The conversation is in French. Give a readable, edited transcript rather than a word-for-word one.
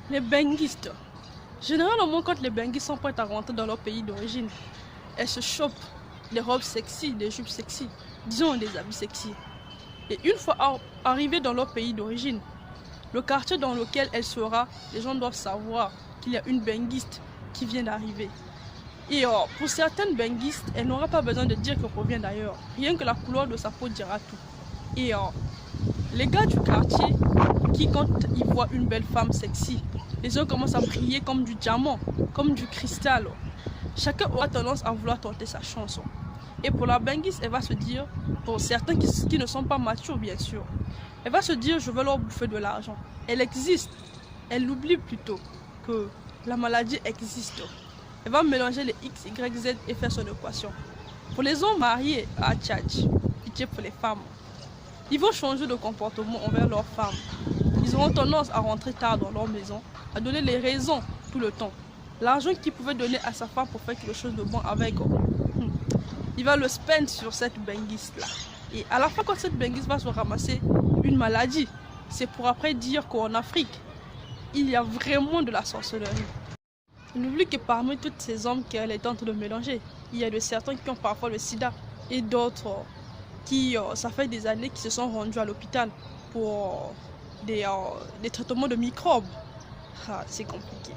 Les benguistes. Généralement, quand les benguistes sont prêts à rentrer dans leur pays d'origine, elles se chopent des robes sexy, des jupes sexy, disons des habits sexy. Et une fois arrivées dans leur pays d'origine, le quartier dans lequel elle sera, les gens doivent savoir qu'il y a une benguiste qui vient d'arriver. Et pour certaines benguistes, elle n'aura pas besoin de dire qu'elle provient d'ailleurs. Rien que la couleur de sa peau dira tout. Et les gars du quartier, qui quand ils voient une belle femme sexy, les yeux commencent à briller comme du diamant, comme du cristal. Chacun aura tendance à vouloir tenter sa chance. Et pour la benguiste, elle va se dire, pour certains qui ne sont pas matures bien sûr, elle va se dire je veux leur bouffer de l'argent. Elle existe, elle oublie plutôt que la maladie existe. Elle va mélanger les X, Y, Z et faire son équation. Pour les hommes mariés à Tchadj, pitié pour les femmes, ils vont changer de comportement envers leurs femmes. Ils auront tendance à rentrer tard dans leur maison, à donner les raisons tout le temps. L'argent qu'il pouvait donner à sa femme pour faire quelque chose de bon avec, il va le spend sur cette benguiste là. Et à la fin, quand cette benguiste va se ramasser une maladie, c'est pour après dire qu'en Afrique, il y a vraiment de la sorcellerie. On oublie que parmi tous ces hommes qu'elle est en train de mélanger, il y a de certains qui ont parfois le sida et d'autres qui, ça fait des années, qui se sont rendus à l'hôpital pour des traitements de microbes. Ah, c'est compliqué.